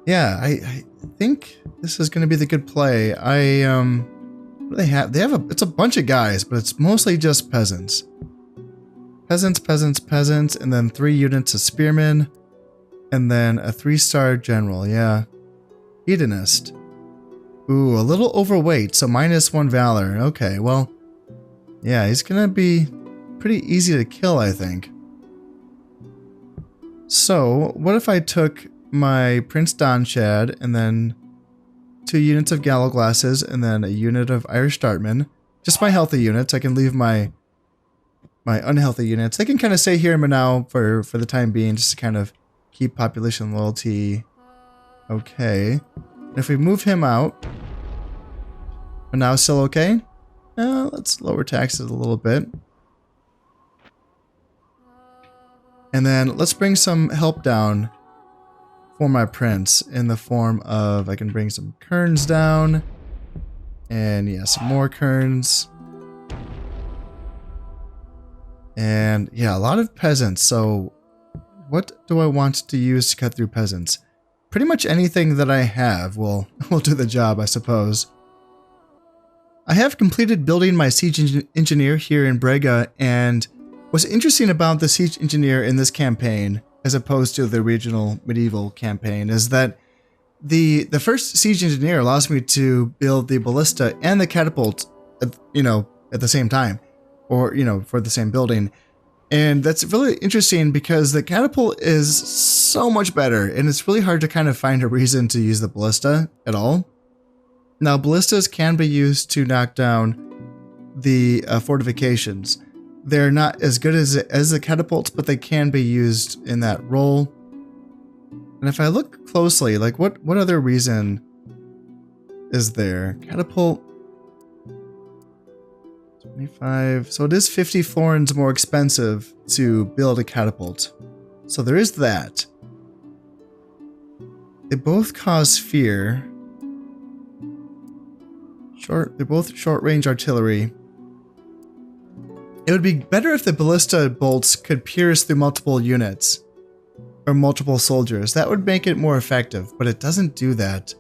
Yeah, I think this is going to be the good play. What do they have? It's a bunch of guys, but it's mostly just peasants. Peasants, and then 3 units of spearmen, and then a 3-star general, yeah. Hedonist. Ooh, a little overweight, so -1 valor. Okay, well, yeah, he's going to be pretty easy to kill, I think. So, what if I took my Prince Donchad, and then 2 units of Gallow Glasses, and then a unit of Irish Dartmen? Just my healthy units. I can leave my unhealthy units. They can kind of stay here in Manau for the time being, just to kind of keep population loyalty. Okay. And if we move him out, Manau's still okay? Let's lower taxes a little bit. And then let's bring some help down for my prince in the form of, I can bring some kerns down. And yeah, some more kerns. And yeah, a lot of peasants. So what do I want to use to cut through peasants? Pretty much anything that I have will do the job, I suppose. I have completed building my siege engineer here in Brega, and what's interesting about the siege engineer in this campaign, as opposed to the regional medieval campaign, is that the first siege engineer allows me to build the ballista and the catapult, at the same time, or for the same building. And that's really interesting because the catapult is so much better, and it's really hard to kind of find a reason to use the ballista at all. Now, ballistas can be used to knock down the fortifications. They're not as good as the catapults, but they can be used in that role. And if I look closely, like what other reason is there? Catapult 25. So it is 50 florins more expensive to build a catapult. So there is that. They both cause fear. They're both short-range artillery. It would be better if the ballista bolts could pierce through multiple units or multiple soldiers. That would make it more effective, but it doesn't do that.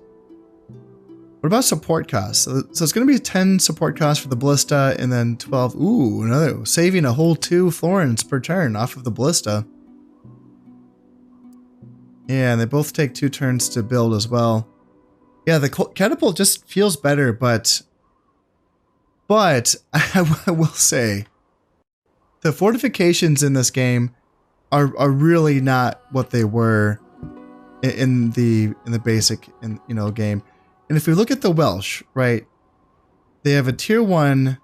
What about support costs? So it's going to be 10 support costs for the ballista, and then 12. Ooh, another, saving a whole 2 florins per turn off of the ballista. Yeah, and they both take 2 turns to build as well. Yeah, the catapult just feels better, but I will say, The fortifications in this game are really not what they were in the basic game. And if we look at the Welsh, right, they have a tier 1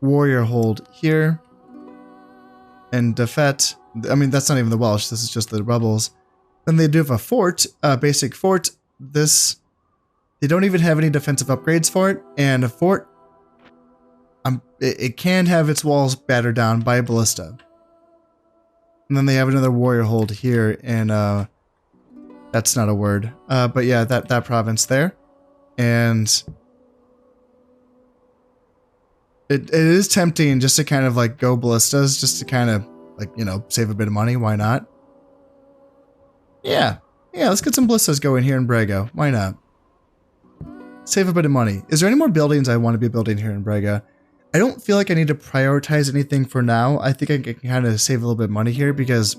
warrior hold here, and Defet. I mean, that's not even the Welsh. This is just the rebels. Then they do have a fort, basic fort. This, they don't even have any defensive upgrades for it, and a fort, it can have its walls battered down by a ballista. And then they have another warrior hold here, and that's not a word. But yeah, that province there, and it is tempting just to kind of like go ballistas, just to kind of like, save a bit of money. Why not? Yeah, let's get some ballistas going here in Braga. Why not? Save a bit of money. Is there any more buildings I want to be building here in Braga? I don't feel like I need to prioritize anything for now. I think I can kind of save a little bit of money here because,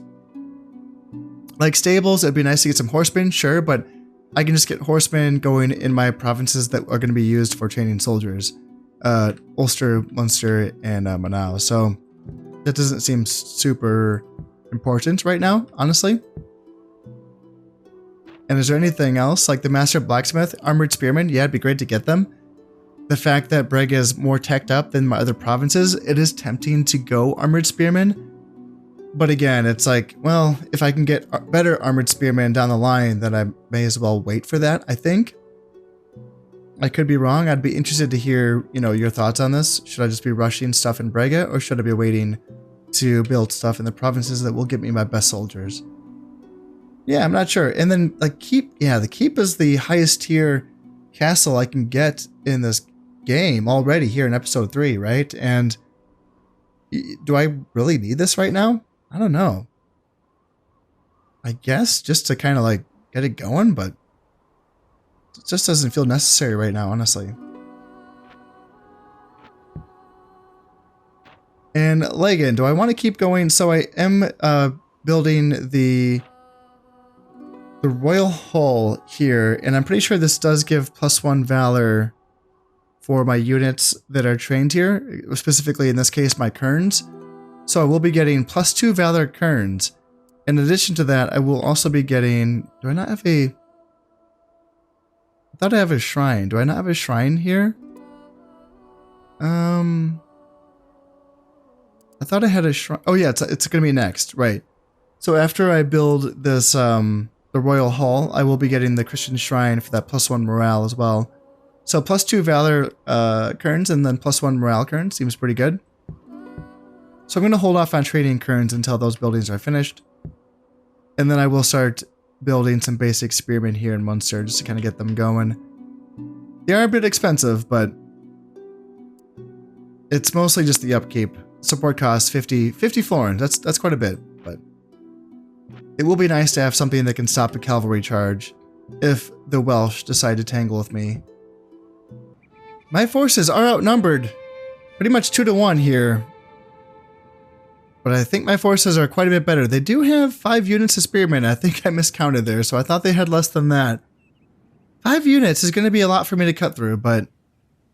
like stables, it'd be nice to get some horsemen, sure, but I can just get horsemen going in my provinces that are going to be used for training soldiers. Ulster, Munster, and Manau. So that doesn't seem super important right now, honestly. And is there anything else? Like the Master Blacksmith, Armored Spearmen, yeah, it'd be great to get them. The fact that Braga is more teched up than my other provinces, it is tempting to go Armored Spearmen. But again, it's like, well, if I can get better Armored Spearmen down the line, then I may as well wait for that, I think. I could be wrong. I'd be interested to hear, your thoughts on this. Should I just be rushing stuff in Braga, or should I be waiting to build stuff in the provinces that will give me my best soldiers? Yeah, I'm not sure. And then like keep, the keep is the highest tier castle I can get in this game already here in episode 3, right? And do I really need this right now? I don't know. I guess just to kind of like get it going, but it just doesn't feel necessary right now, honestly. And Legan, do I want to keep going? So I am building the royal hall here, and I'm pretty sure this does give +1 valor for my units that are trained here, specifically in this case my kerns. So I will be getting +2 valor kerns. In addition to that, I will also be getting, do I not have a, I thought I have a shrine. Do I not have a shrine here? I thought I had a shrine. Oh yeah, it's gonna be next, right? So after I build this the royal hall, I will be getting the Christian shrine for that +1 morale as well. So +2 valor kerns and then +1 morale kerns seems pretty good. So I'm going to hold off on trading kerns until those buildings are finished. And then I will start building some basic spearmen here in Munster just to kind of get them going. They are a bit expensive, but it's mostly just the upkeep. Support costs 50 florins. That's quite a bit, but it will be nice to have something that can stop a cavalry charge if the Welsh decide to tangle with me. My forces are outnumbered pretty much 2 to 1 here. But I think my forces are quite a bit better. They do have 5 units of spearmen. I think I miscounted there, so I thought they had less than that. 5 units is going to be a lot for me to cut through, but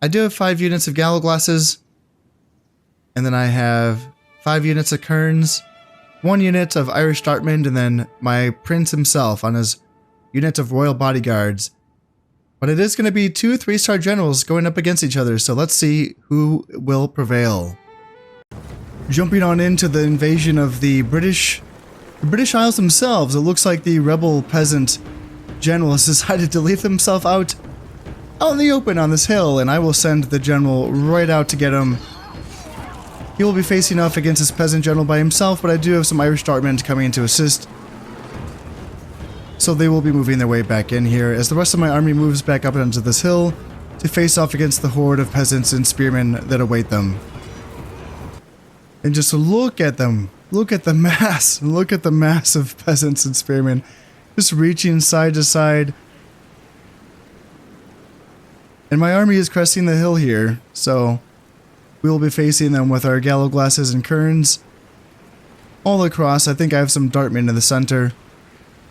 I do have 5 units of gallowglasses. And then I have 5 units of kerns, 1 unit of Irish Dartmond, and then my prince himself on his unit of royal bodyguards. But it is going to be 2 3-star generals going up against each other, so let's see who will prevail. Jumping on into the invasion of the British Isles themselves, it looks like the rebel peasant general has decided to leave himself out in the open on this hill, and I will send the general right out to get him. He will be facing off against his peasant general by himself, but I do have some Irish Dartmond coming in to assist. So they will be moving their way back in here as the rest of my army moves back up onto this hill to face off against the horde of peasants and spearmen that await them. And just look at them. Look at the mass. Look at the mass of peasants and spearmen just reaching side to side. And my army is cresting the hill here, so we will be facing them with our gallowglasses and kerns all across. I think I have some dartmen in the center.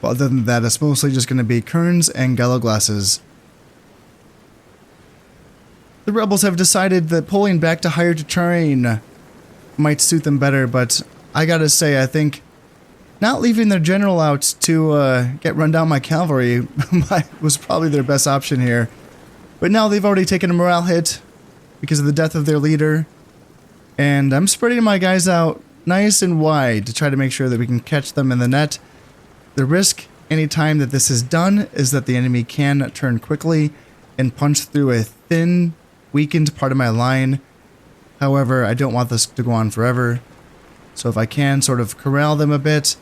But other than that, it's mostly just going to be kerns and gallowglasses. The rebels have decided that pulling back to higher terrain might suit them better, but I gotta say, I think not leaving their general out to get run down my cavalry was probably their best option here. But now they've already taken a morale hit because of the death of their leader. And I'm spreading my guys out nice and wide to try to make sure that we can catch them in the net. The risk anytime that this is done is that the enemy can turn quickly and punch through a thin, weakened part of my line. However, I don't want this to go on forever. So if I can sort of corral them a bit,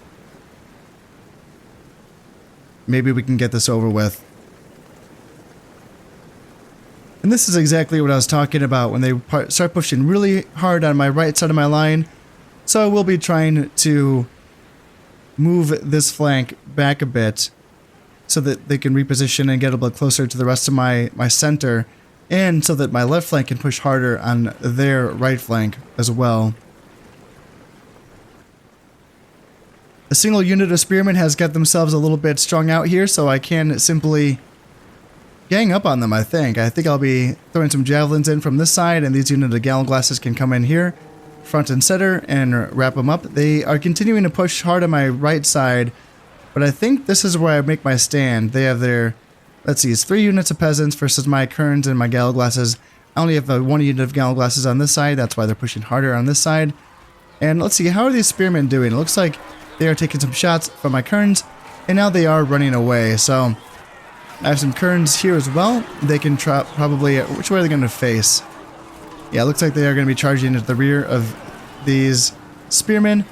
maybe we can get this over with. And this is exactly what I was talking about when they start pushing really hard on my right side of my line. So I will be trying to move this flank back a bit so that they can reposition and get a bit closer to the rest of my center, and so that my left flank can push harder on their right flank as well. A single unit of spearmen has got themselves a little bit strung out here, so I can simply gang up on them, I think. I think I'll be throwing some javelins in from this side, and these unit of gallon glasses can come in here, front and center, and wrap them up. They are continuing to push hard on my right side, but I think this is where I make my stand. They have their, let's see, it's 3 units of peasants versus my kerns and my gallon glasses. I only have 1 unit of gallon glasses on this side, that's why they're pushing harder on this side. And let's see, how are these spearmen doing? It looks like they are taking some shots from my kerns, and now they are running away, so I have some kerns here as well. They can probably, which way are they going to face? Yeah, it looks like they are going to be charging at the rear of these spearmen.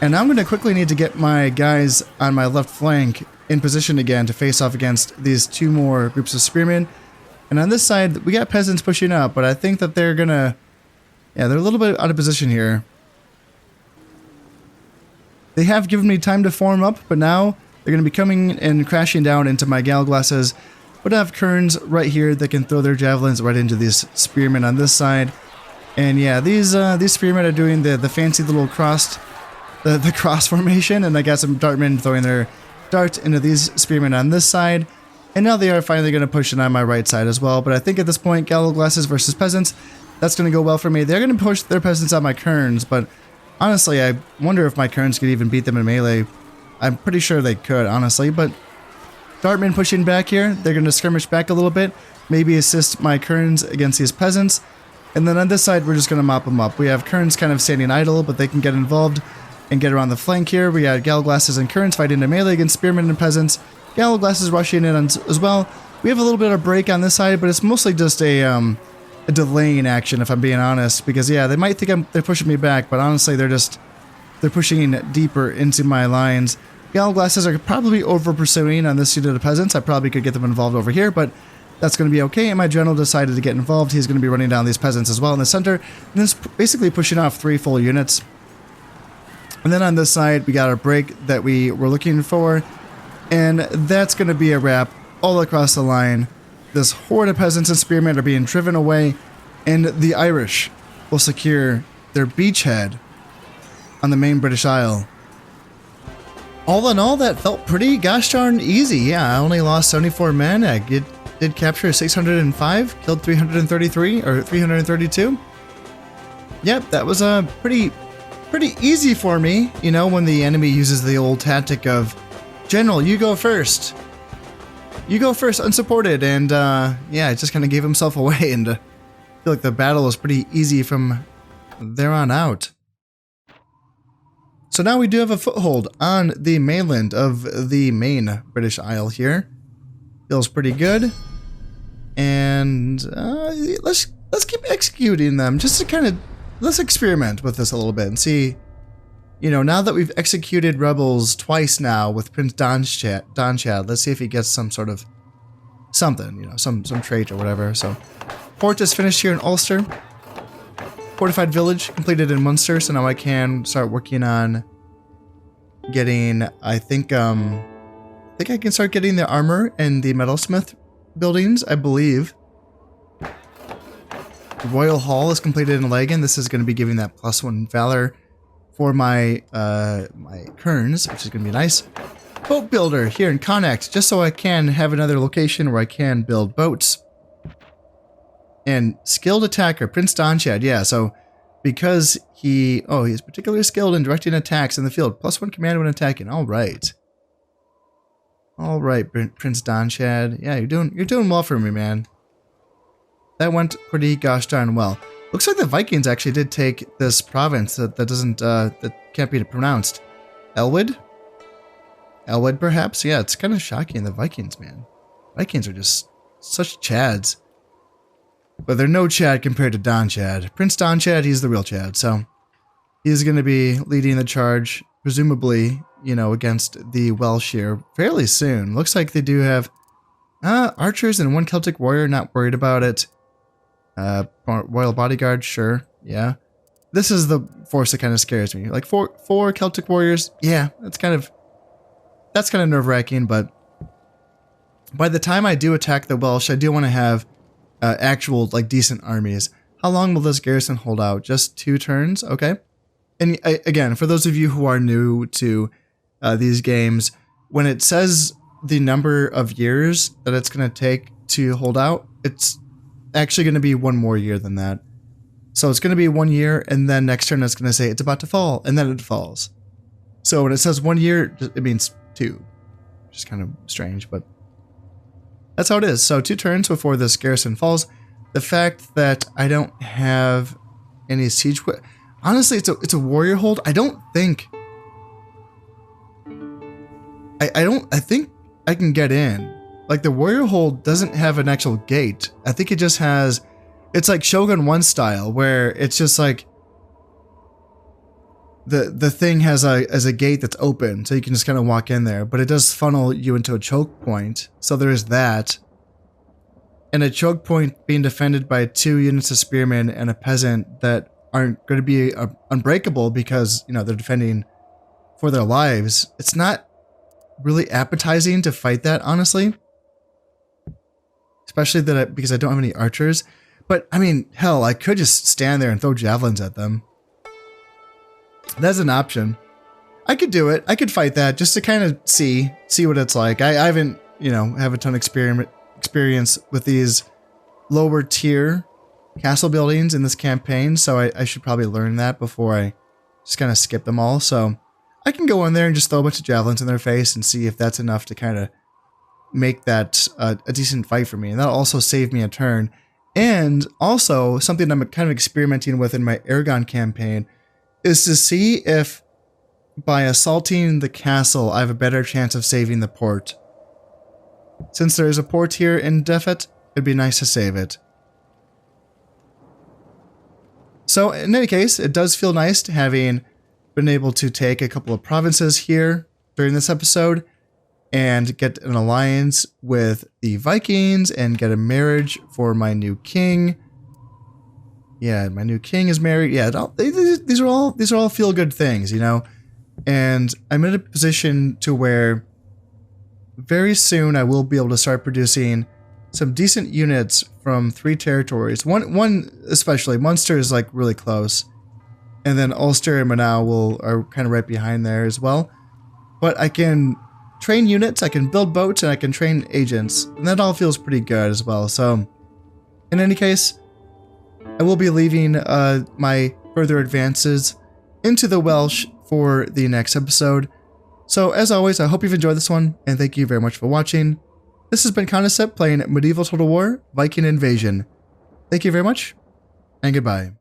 And I'm going to quickly need to get my guys on my left flank in position again to face off against these 2 more groups of spearmen. And on this side, we got peasants pushing up, but I think that they're going to, yeah, they're a little bit out of position here. They have given me time to form up, but now they're going to be coming and crashing down into my gallon glasses. But I have kerns right here that can throw their javelins right into these spearmen on this side. And yeah, these spearmen are doing the fancy little cross formation, and I got some dartmen throwing their darts into these spearmen on this side. And now they are finally going to push it on my right side as well. But I think at this point, gallon glasses versus peasants, that's going to go well for me. They're going to push their peasants on my kerns, but honestly, I wonder if my kerns could even beat them in melee. I'm pretty sure they could, honestly, but dartmen pushing back here. They're going to skirmish back a little bit, maybe assist my kerns against these peasants. And then on this side, we're just going to mop them up. We have kerns kind of standing idle, but they can get involved and get around the flank here. We had gallon glasses and kerns fighting in melee against spearmen and peasants. Gallon glasses rushing in as well. We have a little bit of break on this side, but it's mostly just a delaying action, if I'm being honest. Because yeah, they might think they're pushing me back, but honestly, they're pushing deeper into my lines. Gallon glasses are probably over pursuing on this unit of peasants. I probably could get them involved over here, but that's going to be okay. And my general decided to get involved. He's going to be running down these peasants as well in the center, and then basically pushing off 3 full units. And then on this side, we got our break that we were looking for, and that's going to be a wrap all across the line. This horde of peasants and spearmen are being driven away, and the Irish will secure their beachhead on the main British Isle. All in all, that felt pretty gosh darn easy. Yeah, I only lost 74 men. I did capture 605, killed 333 or 332. Yep, that was a pretty easy for me. You know, when the enemy uses the old tactic of, General, you go first. You go first, unsupported, and yeah, it just kind of gave himself away, and I feel like the battle was pretty easy from there on out. So now we do have a foothold on the mainland of the main British Isle here. Feels pretty good. And let's keep executing them just to kind of, let's experiment with this a little bit and see, you know, now that we've executed rebels twice now with Prince Donchad, let's see if he gets some sort of something, you know, some trait or whatever. So port is finished here in Ulster. Fortified village completed in Munster, so now I can start working on getting, I think I can start getting the armor and the metalsmith buildings, I believe. The Royal Hall is completed in Lagan. This is going to be giving that +1 valor for my my kerns, which is going to be nice. Boat builder here in Connacht, just so I can have another location where I can build boats. And skilled attacker, Prince Donchad, yeah, so because he's particularly skilled in directing attacks in the field. +1 command when attacking. All right. All right, Prince Donchad. Yeah, you're doing well for me, man. That went pretty gosh darn well. Looks like the Vikings actually did take this province that can't be pronounced. Elwood? Elwood, perhaps? Yeah, it's kind of shocking, the Vikings, man. Vikings are just such chads. But they're no Chad compared to Don Chad. Prince Don Chad, he's the real Chad, so he's going to be leading the charge, presumably, you know, against the Welsh here fairly soon. Looks like they do have archers and 1 Celtic warrior, not worried about it. Royal bodyguard, sure, yeah. This is the force that kind of scares me. Like four Celtic warriors, yeah, that's kind of nerve-wracking, but by the time I do attack the Welsh, I do want to have actual, like, decent armies. How long will this garrison hold out? Just 2 turns? Okay. And again, for those of you who are new to these games, when it says the number of years that it's going to take to hold out, it's actually going to be 1 more year than that. So it's going to be 1 year, and then next turn it's going to say it's about to fall, and then it falls. So when it says 1 year, it means 2. Which is kind of strange, but that's how it is. So 2 turns before this garrison falls. The fact that I don't have any siege... Honestly, it's a warrior hold. I don't think... I think I can get in. Like, the warrior hold doesn't have an actual gate. I think it just has... It's like Shogun 1 style, where it's just like... The thing has a gate that's open, so you can just kind of walk in there. But it does funnel you into a choke point, so there is that. And a choke point being defended by 2 units of spearmen and a peasant that aren't going to be unbreakable because, you know, they're defending for their lives. It's not really appetizing to fight that, honestly. Especially because I don't have any archers. But, I mean, hell, I could just stand there and throw javelins at them. That's an option. I could do it. I could fight that just to kind of see what it's like. I haven't, you know, have a ton of experience with these lower tier castle buildings in this campaign, so I should probably learn that before I just kind of skip them all. So I can go in there and just throw a bunch of javelins in their face and see if that's enough to kind of make that a decent fight for me. And that'll also save me a turn. And also, something I'm kind of experimenting with in my Aragon campaign is to see if by assaulting the castle, I have a better chance of saving the port. Since there is a port here in Defet, it'd be nice to save it. So, in any case, it does feel nice having been able to take a couple of provinces here during this episode and get an alliance with the Vikings and get a marriage for my new king. Yeah, my new king is married. Yeah, these are all feel-good things, you know? And I'm in a position to where very soon I will be able to start producing some decent units from 3 territories. One especially, Munster is like really close. And then Ulster and Manau are kind of right behind there as well. But I can train units, I can build boats, and I can train agents. And that all feels pretty good as well. So, in any case, I will be leaving my further advances into the Welsh for the next episode. So, as always, I hope you've enjoyed this one, and thank you very much for watching. This has been Concept playing Medieval Total War Viking Invasion. Thank you very much, and goodbye.